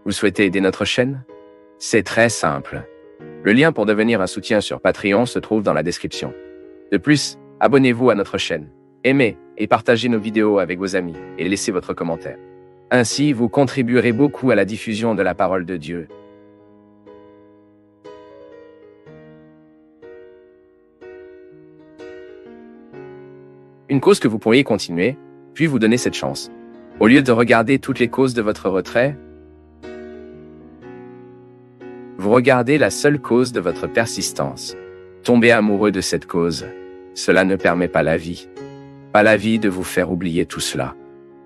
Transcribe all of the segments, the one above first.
Vous souhaitez aider notre chaîne? C'est très simple. Le lien pour devenir un soutien sur Patreon se trouve dans la description. De plus, abonnez-vous à notre chaîne, aimez et partagez nos vidéos avec vos amis et laissez votre commentaire. Ainsi, vous contribuerez beaucoup à la diffusion de la parole de Dieu. Une cause que vous pourriez continuer, puis vous donner cette chance. Au lieu de regarder toutes les causes de votre retrait, vous regardez la seule cause de votre persistance. Tombez amoureux de cette cause. Cela ne permet pas la vie. Pas la vie de vous faire oublier tout cela.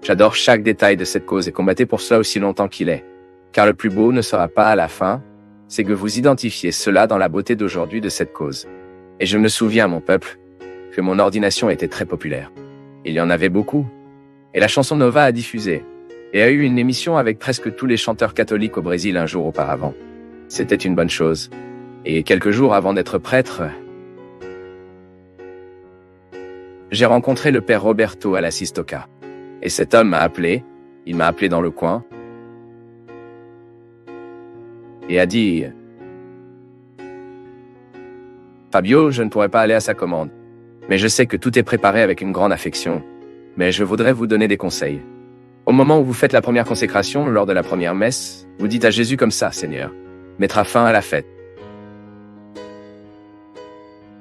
J'adore chaque détail de cette cause et combattez pour cela aussi longtemps qu'il est. Car le plus beau ne sera pas à la fin, c'est que vous identifiez cela dans la beauté d'aujourd'hui de cette cause. Et je me souviens, mon peuple, que mon ordination était très populaire. Il y en avait beaucoup. Et la chanson Nova a diffusé, et a eu une émission avec presque tous les chanteurs catholiques au Brésil un jour auparavant. C'était une bonne chose. Et quelques jours avant d'être prêtre, j'ai rencontré le père Roberto à la Sistoca. Et cet homme il m'a appelé dans le coin, et a dit « Fabio, je ne pourrais pas aller à sa commande, mais je sais que tout est préparé avec une grande affection, mais je voudrais vous donner des conseils. Au moment où vous faites la première consécration, lors de la première messe, vous dites à Jésus comme ça, Seigneur, mettra fin à la fête.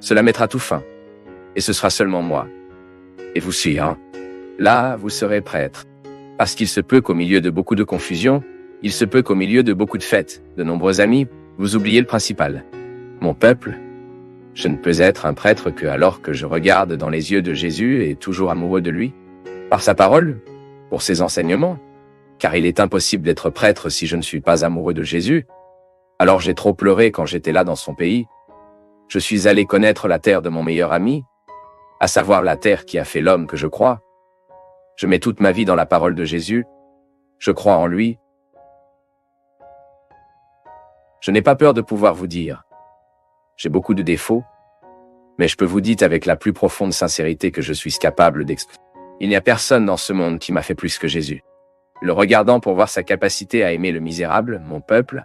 Cela mettra tout fin, et ce sera seulement moi. Et vous suivre. Là, vous serez prêtre. Parce qu'il se peut qu'au milieu de beaucoup de confusion, il se peut qu'au milieu de beaucoup de fêtes, de nombreux amis, vous oubliez le principal. Mon peuple, je ne peux être un prêtre que alors que je regarde dans les yeux de Jésus et toujours amoureux de lui, par sa parole, pour ses enseignements, car il est impossible d'être prêtre si je ne suis pas amoureux de Jésus. Alors j'ai trop pleuré quand j'étais là dans son pays. Je suis allé connaître la terre de mon meilleur ami, à savoir la terre qui a fait l'homme que je crois. Je mets toute ma vie dans la parole de Jésus. Je crois en lui. Je n'ai pas peur de pouvoir vous dire. J'ai beaucoup de défauts, mais je peux vous dire avec la plus profonde sincérité que je suis capable d'exprimer. Il n'y a personne dans ce monde qui m'a fait plus que Jésus. Le regardant pour voir sa capacité à aimer le misérable, mon peuple,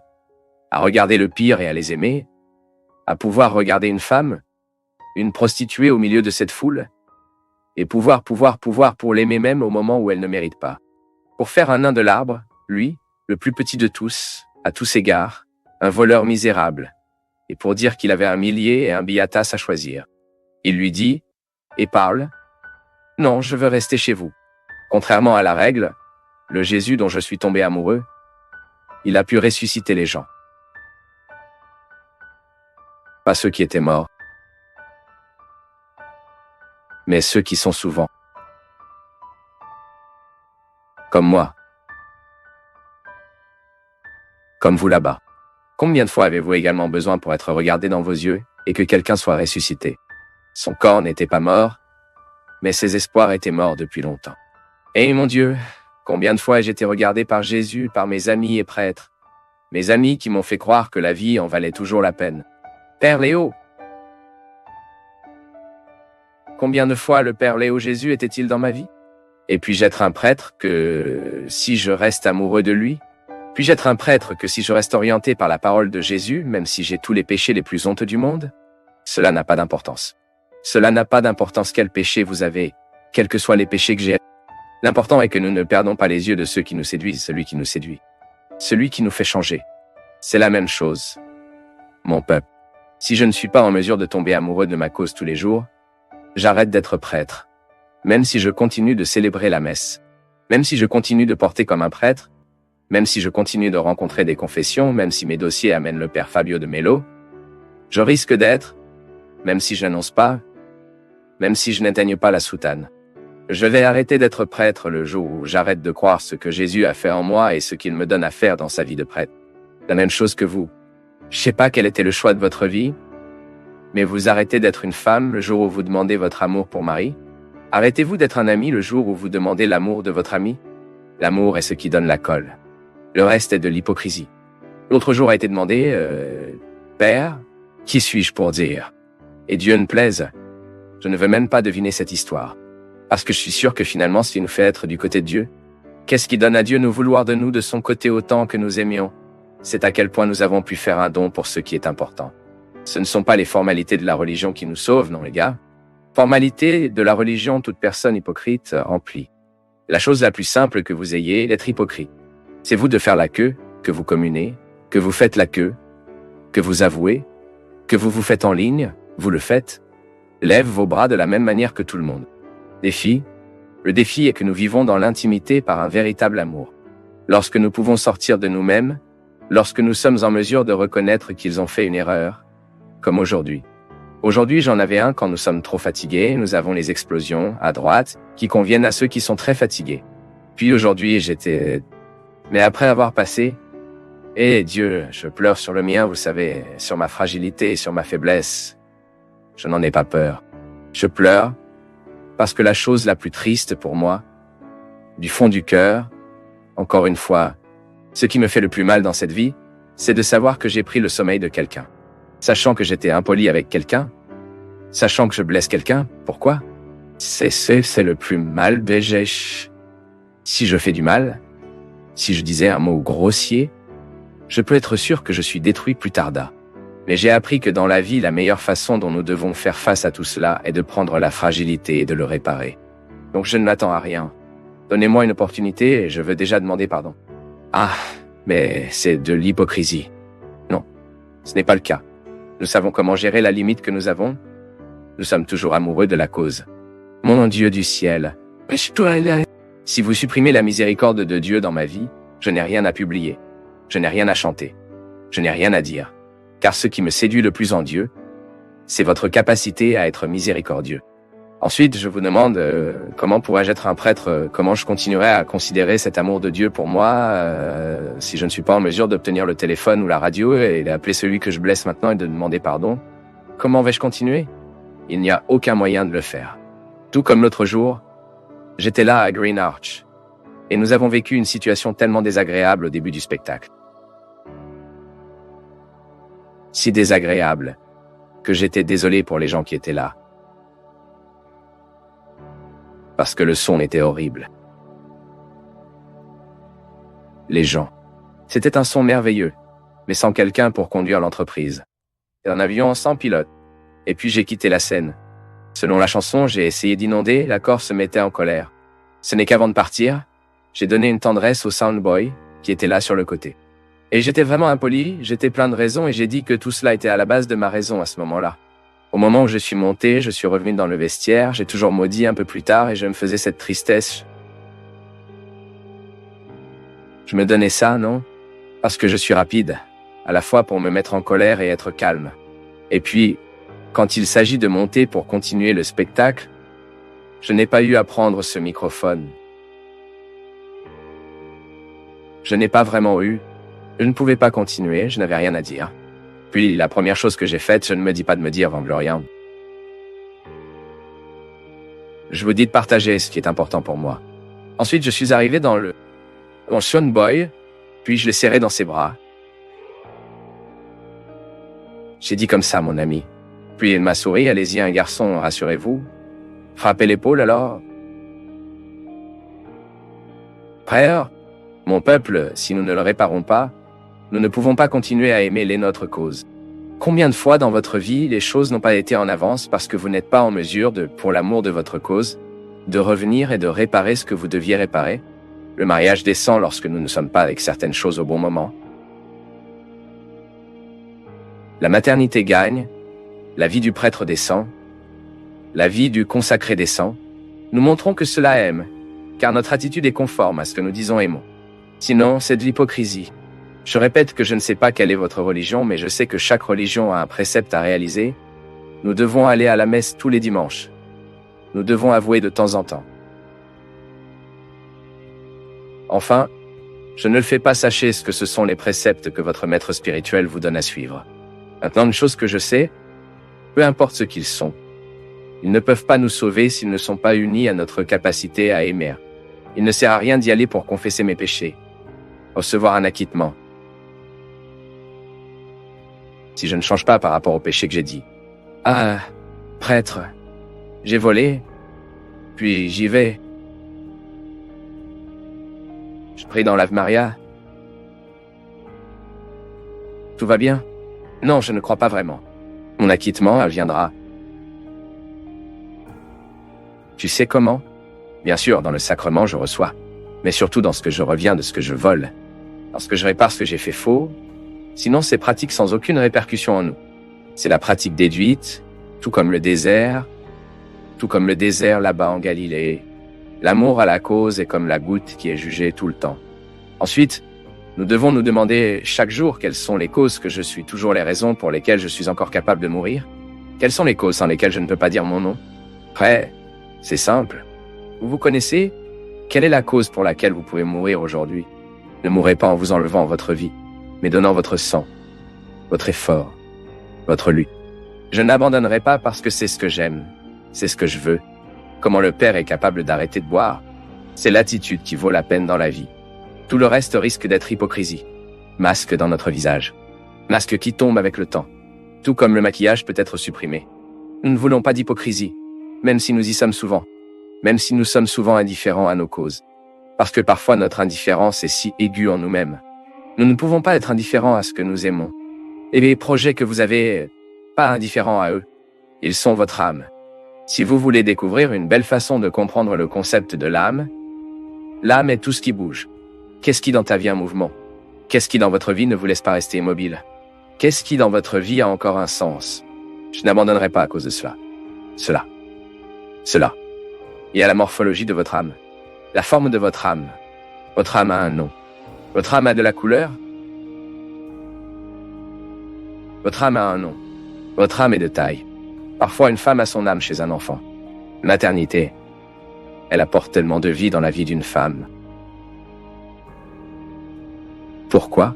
à regarder le pire et à les aimer, à pouvoir regarder une femme, une prostituée au milieu de cette foule, et pouvoir pour l'aimer même au moment où elle ne mérite pas. Pour faire un nain de l'arbre, lui, le plus petit de tous, à tous égards, un voleur misérable, et pour dire qu'il avait un millier et un biatas à choisir. Il lui dit, et parle, « Non, je veux rester chez vous. » Contrairement à la règle, le Jésus dont je suis tombé amoureux, il a pu ressusciter les gens. Pas ceux qui étaient morts, mais ceux qui sont souvent comme moi, comme vous là-bas. Combien de fois avez-vous également besoin pour être regardé dans vos yeux et que quelqu'un soit ressuscité? Son corps n'était pas mort, mais ses espoirs étaient morts depuis longtemps. Et mon Dieu, combien de fois ai-je été regardé par Jésus, par mes amis et prêtres, mes amis qui m'ont fait croire que la vie en valait toujours la peine. Père Léo! Combien de fois le Père Léo Jésus était-il dans ma vie? Et puis-je être un prêtre que si je reste amoureux de lui? Puis-je être un prêtre que si je reste orienté par la parole de Jésus, même si j'ai tous les péchés les plus honteux du monde? Cela n'a pas d'importance. Cela n'a pas d'importance quel péché vous avez, quels que soient les péchés que j'ai. L'important est que nous ne perdons pas les yeux de ceux qui nous séduisent, celui qui nous séduit, celui qui nous fait changer. C'est la même chose. Mon peuple, si je ne suis pas en mesure de tomber amoureux de ma cause tous les jours, j'arrête d'être prêtre. Même si je continue de célébrer la messe, même si je continue de porter comme un prêtre, même si je continue de rencontrer des confessions, même si mes dossiers amènent le père Fabio de Mello, je risque d'être, même si je n'annonce pas, même si je n'atteigne pas la soutane. Je vais arrêter d'être prêtre le jour où j'arrête de croire ce que Jésus a fait en moi et ce qu'il me donne à faire dans sa vie de prêtre. La même chose que vous. Je sais pas quel était le choix de votre vie, mais vous arrêtez d'être une femme le jour où vous demandez votre amour pour Marie. Arrêtez-vous d'être un ami le jour où vous demandez l'amour de votre ami. L'amour est ce qui donne la colle. Le reste est de l'hypocrisie. L'autre jour a été demandé, Père, qui suis-je pour dire? Et Dieu ne plaise. Je ne veux même pas deviner cette histoire. Parce que je suis sûr que finalement, ce qui nous fait être du côté de Dieu, Qu'est-ce qui donne à Dieu nous vouloir de nous de son côté autant que nous aimions? C'est à quel point nous avons pu faire un don pour ce qui est important. Ce ne sont pas les formalités de la religion qui nous sauvent, non les gars. Formalité de la religion, toute personne hypocrite remplit. La chose la plus simple que vous ayez est d'être hypocrite. C'est vous de faire la queue, que vous communez, que vous faites la queue, que vous avouez, que vous vous faites en ligne, vous le faites. Lève vos bras de la même manière que tout le monde. Le défi est que nous vivons dans l'intimité par un véritable amour. Lorsque nous pouvons sortir de nous-mêmes, lorsque nous sommes en mesure de reconnaître qu'ils ont fait une erreur, comme aujourd'hui. Aujourd'hui, j'en avais un quand nous sommes trop fatigués, nous avons les explosions, à droite, qui conviennent à ceux qui sont très fatigués. Puis aujourd'hui, Mais après avoir passé, Dieu, je pleure sur le mien, vous savez, sur ma fragilité et sur ma faiblesse. Je n'en ai pas peur. Je pleure, parce que la chose la plus triste pour moi, du fond du cœur, encore une fois, ce qui me fait le plus mal dans cette vie, c'est de savoir que j'ai pris le sommeil de quelqu'un. Sachant que j'étais impoli avec quelqu'un, sachant que je blesse quelqu'un, pourquoi? C'est le plus mal, Si je fais du mal, si je disais un mot grossier, je peux être sûr que je suis détruit plus tard. Mais j'ai appris que dans la vie, la meilleure façon dont nous devons faire face à tout cela est de prendre la fragilité et de le réparer. Donc je ne m'attends à rien. Donnez-moi une opportunité et je veux déjà demander pardon. Ah, mais c'est de l'hypocrisie. Non, ce n'est pas le cas. Nous savons comment gérer la limite que nous avons. Nous sommes toujours amoureux de la cause. Mon Dieu du ciel. Si vous supprimez la miséricorde de Dieu dans ma vie, je n'ai rien à publier. Je n'ai rien à chanter. Je n'ai rien à dire. Car ce qui me séduit le plus en Dieu, c'est votre capacité à être miséricordieux. Ensuite, je vous demande comment pourrais-je être un prêtre, comment je continuerai à considérer cet amour de Dieu pour moi si je ne suis pas en mesure d'obtenir le téléphone ou la radio et d'appeler celui que je blesse maintenant et de demander pardon. Comment vais-je continuer? Il n'y a aucun moyen de le faire. Tout comme l'autre jour, j'étais là à Green Arch et nous avons vécu une situation tellement désagréable au début du spectacle. Si désagréable que j'étais désolé pour les gens qui étaient là. Parce que le son était horrible. Les gens. C'était un son merveilleux, mais sans quelqu'un pour conduire l'entreprise. Et un avion sans pilote. Et puis j'ai quitté la scène. Selon la chanson, j'ai essayé d'inonder, la Corse se mettait en colère. Ce n'est qu'avant de partir, j'ai donné une tendresse au soundboy qui était là sur le côté. Et j'étais vraiment impoli, j'étais plein de raisons et j'ai dit que tout cela était à la base de ma raison à ce moment-là. Au moment où je suis monté, je suis revenu dans le vestiaire, j'ai toujours maudit un peu plus tard et je me faisais cette tristesse. Je me donnais ça, non? Parce que je suis rapide, à la fois pour me mettre en colère et être calme. Et puis, quand il s'agit de monter pour continuer le spectacle, je n'ai pas eu à prendre ce microphone. Je n'ai pas vraiment eu. Je ne pouvais pas continuer, je n'avais rien à dire. Puis, la première chose que j'ai faite, je ne me dis pas de me dire Vanglorian. Je vous dis de partager ce qui est important pour moi. Ensuite, je suis arrivé dans Sean Boy, puis je l'ai serré dans ses bras. J'ai dit comme ça, mon ami. Puis il m'a souri, allez-y, un garçon, rassurez-vous. Frappez l'épaule alors. Frère, mon peuple, si nous ne le réparons pas, nous ne pouvons pas continuer à aimer les nôtres causes. Combien de fois dans votre vie, les choses n'ont pas été en avance parce que vous n'êtes pas en mesure de, pour l'amour de votre cause, de revenir et de réparer ce que vous deviez réparer? Le mariage descend lorsque nous ne sommes pas avec certaines choses au bon moment. La maternité gagne, la vie du prêtre descend, la vie du consacré descend. Nous montrons que cela aime, car notre attitude est conforme à ce que nous disons aimons. Sinon, c'est de l'hypocrisie. Je répète que je ne sais pas quelle est votre religion, mais je sais que chaque religion a un précepte à réaliser. Nous devons aller à la messe tous les dimanches. Nous devons avouer de temps en temps. Enfin, je ne le fais pas, sachez ce que ce sont les préceptes que votre maître spirituel vous donne à suivre. Maintenant, une chose que je sais, peu importe ce qu'ils sont, ils ne peuvent pas nous sauver s'ils ne sont pas unis à notre capacité à aimer. Il ne sert à rien d'y aller pour confesser mes péchés, recevoir un acquittement. Si je ne change pas par rapport au péché que j'ai dit. Ah, prêtre, j'ai volé, puis j'y vais. Je prie dans l'Ave Maria. Tout va bien? Non, je ne crois pas vraiment. Mon acquittement adviendra. Tu sais comment? Bien sûr, dans le sacrement, je reçois. Mais surtout dans ce que je reviens de ce que je vole. Lorsque je répare ce que j'ai fait faux. Sinon, c'est pratique sans aucune répercussion en nous. C'est la pratique déduite, tout comme le désert là-bas en Galilée. L'amour à la cause est comme la goutte qui est jugée tout le temps. Ensuite, nous devons nous demander chaque jour quelles sont les causes que je suis toujours les raisons pour lesquelles je suis encore capable de mourir. Quelles sont les causes sans lesquelles je ne peux pas dire mon nom? Après, c'est simple. Vous vous connaissez? Quelle est la cause pour laquelle vous pouvez mourir aujourd'hui? Ne mourrez pas en vous enlevant votre vie, mais donnant votre sang, votre effort, votre lutte. Je n'abandonnerai pas parce que c'est ce que j'aime, c'est ce que je veux. Comment le Père est capable d'arrêter de boire? C'est l'attitude qui vaut la peine dans la vie. Tout le reste risque d'être hypocrisie. Masque dans notre visage. Masque qui tombe avec le temps. Tout comme le maquillage peut être supprimé. Nous ne voulons pas d'hypocrisie, même si nous y sommes souvent. Même si nous sommes souvent indifférents à nos causes. Parce que parfois notre indifférence est si aiguë en nous-mêmes. Nous ne pouvons pas être indifférents à ce que nous aimons. Et les projets que vous avez, pas indifférents à eux. Ils sont votre âme. Si vous voulez découvrir une belle façon de comprendre le concept de l'âme est tout ce qui bouge. Qu'est-ce qui dans ta vie a un mouvement? Qu'est-ce qui dans votre vie ne vous laisse pas rester immobile? Qu'est-ce qui dans votre vie a encore un sens? Je n'abandonnerai pas à cause de cela. Cela. Il y a la morphologie de votre âme. La forme de votre âme. Votre âme a un nom. Votre âme a de la couleur? Votre âme a un nom. Votre âme est de taille. Parfois, une femme a son âme chez un enfant. Maternité. Elle apporte tellement de vie dans la vie d'une femme. Pourquoi?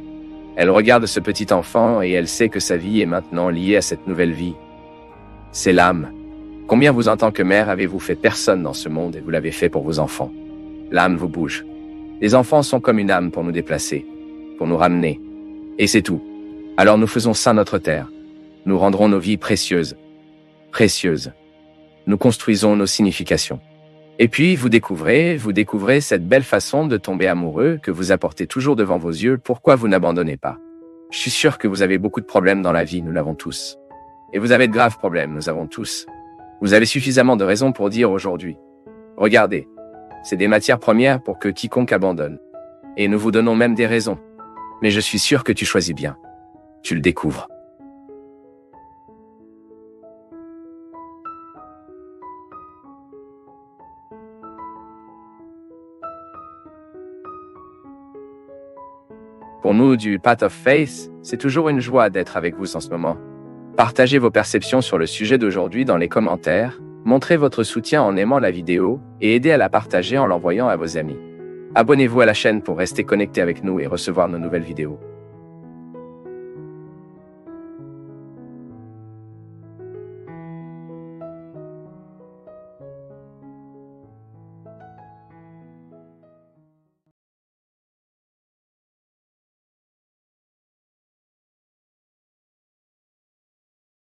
Elle regarde ce petit enfant et elle sait que sa vie est maintenant liée à cette nouvelle vie. C'est l'âme. Combien vous, en tant que mère, avez-vous fait personne dans ce monde et vous l'avez fait pour vos enfants? L'âme vous bouge. Les enfants sont comme une âme pour nous déplacer, pour nous ramener. Et c'est tout. Alors nous faisons ça notre terre. Nous rendrons nos vies précieuses. Précieuses. Nous construisons nos significations. Et puis, vous découvrez cette belle façon de tomber amoureux que vous apportez toujours devant vos yeux. Pourquoi vous n'abandonnez pas? Je suis sûr que vous avez beaucoup de problèmes dans la vie, nous l'avons tous. Et vous avez de graves problèmes, nous avons tous. Vous avez suffisamment de raisons pour dire aujourd'hui. Regardez, c'est des matières premières pour que quiconque abandonne. Et nous vous donnons même des raisons. Mais je suis sûr que tu choisis bien. Tu le découvres. Pour nous, du Path of Faith, c'est toujours une joie d'être avec vous en ce moment. Partagez vos perceptions sur le sujet d'aujourd'hui dans les commentaires, montrez votre soutien en aimant la vidéo et aidez à la partager en l'envoyant à vos amis. Abonnez-vous à la chaîne pour rester connecté avec nous et recevoir nos nouvelles vidéos.